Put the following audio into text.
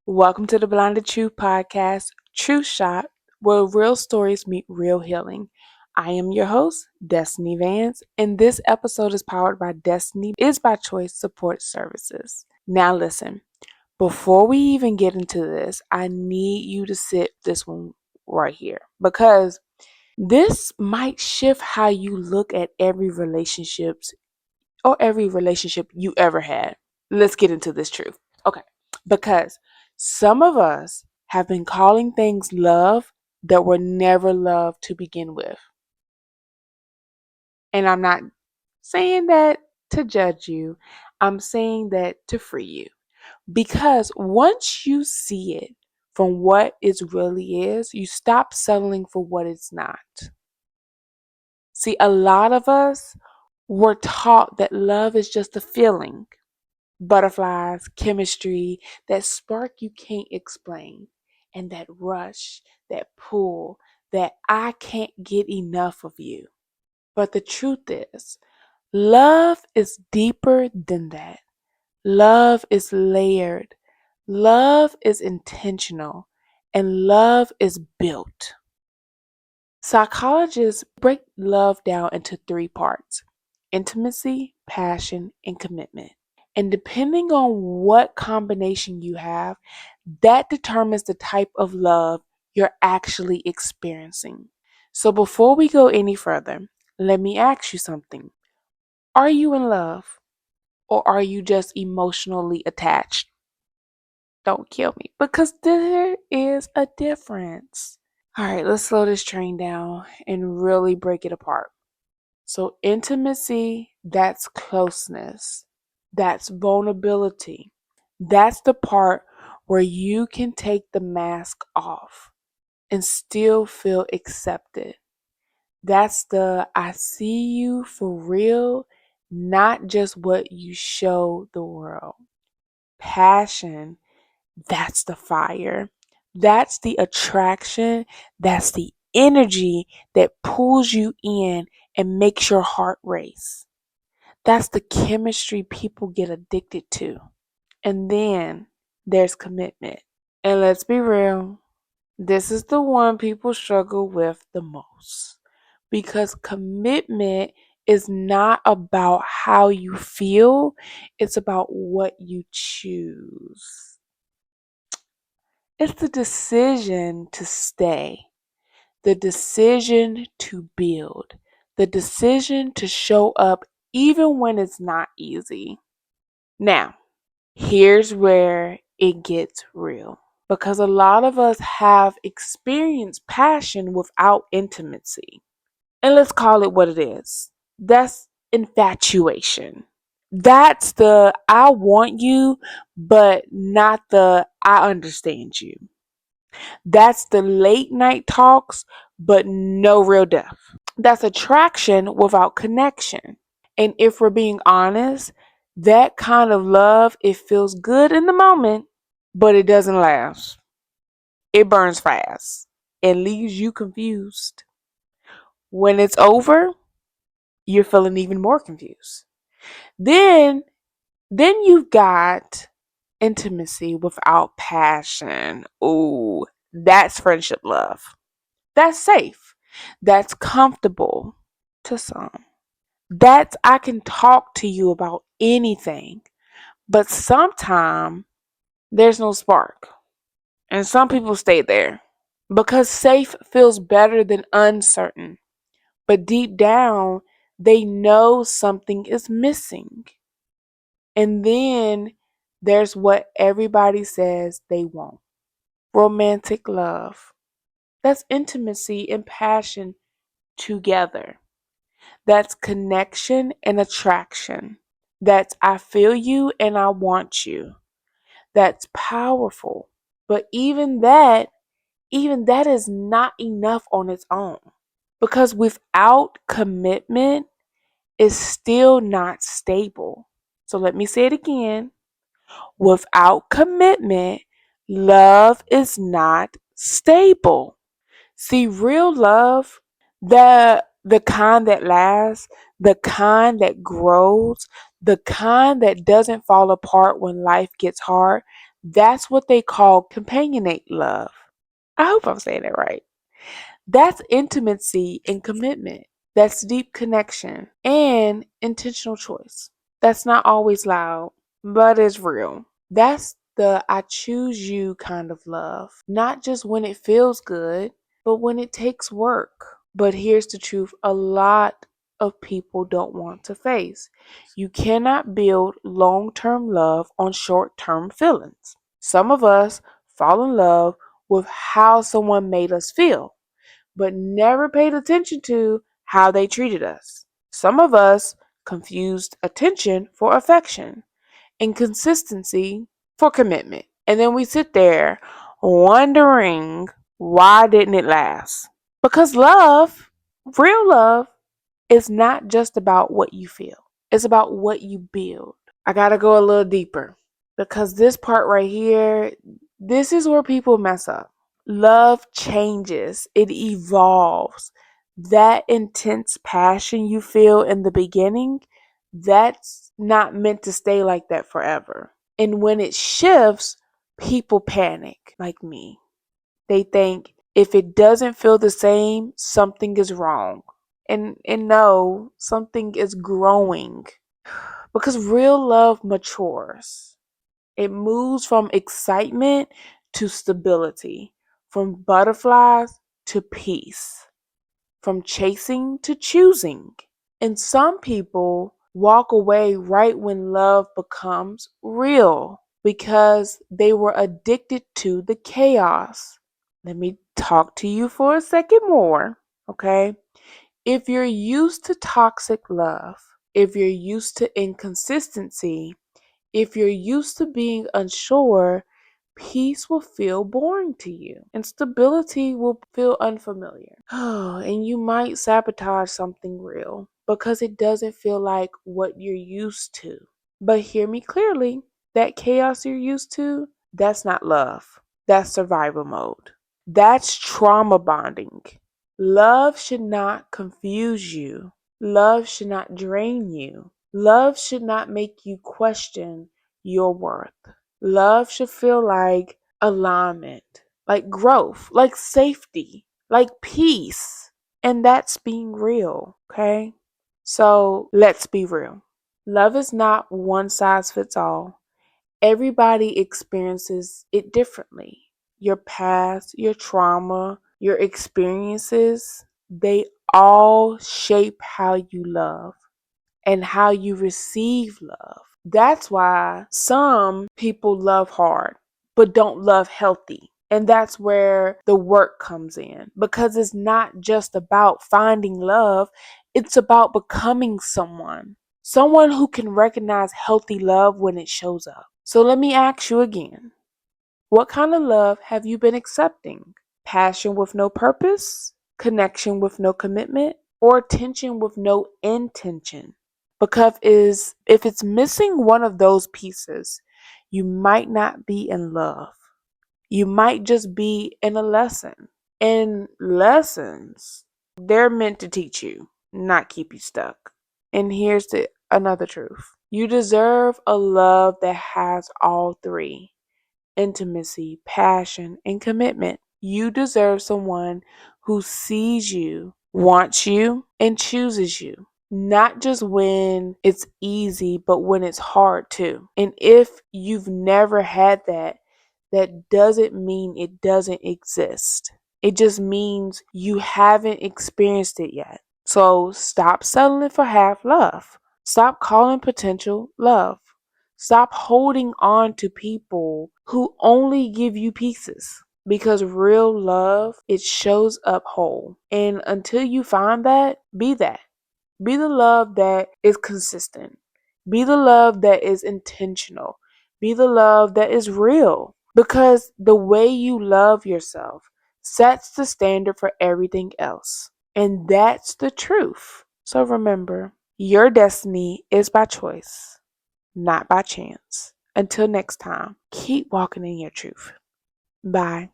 Welcome to the Blinded Truth podcast, Truth Shot, where real stories meet real healing. I am your host, Destinnee Vance, and this episode is powered by Destiny is by Choice Support Services. Now listen, before we even get into this, I need you to sit this one right here because this might shift how you look at every relationship you ever had. Let's get into this truth. Okay. Because some of us have been calling things love that were never love to begin with. And I'm not saying that to judge you, I'm saying that to free you. Because once you see it from what it really is, you stop settling for what it's not. See, a lot of us were taught that love is just a feeling. Butterflies, chemistry, that spark you can't explain, and that rush, that pull, that I can't get enough of you. But the truth is, love is deeper than that. Love is layered. Love is intentional. And love is built. Psychologists break love down into three parts: intimacy, passion, and commitment. And depending on what combination you have, that determines the type of love you're actually experiencing. So before we go any further, let me ask you something. Are you in love or are you just emotionally attached? Don't kill me because there is a difference. All right, let's slow this train down and really break it apart. So, intimacy, that's closeness, that's vulnerability. That's the part where you can take the mask off and still feel accepted. That's the I see you for real, not just what you show the world. Passion, that's the fire. That's the attraction. That's the energy that pulls you in and makes your heart race. That's the chemistry people get addicted to. And then there's commitment. And let's be real, this is the one people struggle with the most. Because commitment is not about how you feel, it's about what you choose. It's the decision to stay, the decision to build, the decision to show up even when it's not easy. Now, here's where it gets real because a lot of us have experienced passion without intimacy. And let's call it what it is. That's infatuation. That's the I want you, but not the I understand you. That's the late night talks, but no real depth. That's attraction without connection. And if we're being honest, that kind of love, it feels good in the moment, but it doesn't last. It burns fast and leaves you confused. When it's over, you're feeling even more confused. Then you've got intimacy without passion. Ooh, that's friendship love. That's safe. That's comfortable to some. That's I can talk to you about anything. But sometimes there's no spark. And some people stay there because safe feels better than uncertain. But deep down, they know something is missing. And then there's what everybody says they want: romantic love. That's intimacy and passion together. That's connection and attraction. That's I feel you and I want you. That's powerful. But even that is not enough on its own. Because without commitment, it's still not stable. So let me say it again. Without commitment, love is not stable. See, real love, the kind that lasts, the kind that grows, the kind that doesn't fall apart when life gets hard, That's what they call companionate love. I hope I'm saying it right. That's intimacy and commitment. That's deep connection and intentional choice. That's not always loud, but it's real. That's the I choose you kind of love. Not just when it feels good, but when it takes work. But here's the truth a lot of people don't want to face. You cannot build long term love on short term feelings. Some of us fall in love with how someone made us feel, but never paid attention to how they treated us. Some of us confused attention for affection and consistency for commitment. And then we sit there wondering, why didn't it last? Because love, real love, is not just about what you feel. It's about what you build. I got to go a little deeper because this part right here, this is where people mess up. Love changes, it evolves. That intense passion you feel in the beginning, that's not meant to stay like that forever. And when it shifts, people panic, like me. They think if it doesn't feel the same, something is wrong. And no, something is growing. Because real love matures. It moves from excitement to stability, from butterflies to peace, from chasing to choosing. And some people walk away right when love becomes real because they were addicted to the chaos. Let me talk to you for a second more, okay? If you're used to toxic love, if you're used to inconsistency, if you're used to being unsure, peace will feel boring to you and stability will feel unfamiliar. Oh, and you might sabotage something real because it doesn't feel like what you're used to. But hear me clearly, that chaos you're used to, that's not love. That's survival mode. That's trauma bonding. Love should not confuse you. Love should not drain you. Love should not make you question your worth. Love should feel like alignment, like growth, like safety, like peace. And that's being real, okay? So let's be real. Love is not one size fits all. Everybody experiences it differently. Your past, your trauma, your experiences, they all shape how you love and how you receive love. That's why some people love hard but don't love healthy. And that's where the work comes in because it's not just about finding love, it's about becoming someone who can recognize healthy love when it shows up. So let me ask you again, what kind of love have you been accepting? Passion with no purpose? Connection with no commitment? Or attention with no intention? Because if it's missing one of those pieces, you might not be in love. You might just be in a lesson. And lessons, they're meant to teach you, not keep you stuck. And here's another truth. You deserve a love that has all three: intimacy, passion, and commitment. You deserve someone who sees you, wants you, and chooses you. Not just when it's easy, but when it's hard too. And if you've never had that, that doesn't mean it doesn't exist. It just means you haven't experienced it yet. So stop settling for half love. Stop calling potential love. Stop holding on to people who only give you pieces. Because real love, it shows up whole. And until you find that. Be that. Be the love that is consistent. Be the love that is intentional. Be the love that is real. Because the way you love yourself sets the standard for everything else. And that's the truth. So remember, your destiny is by choice, not by chance. Until next time, keep walking in your truth. Bye.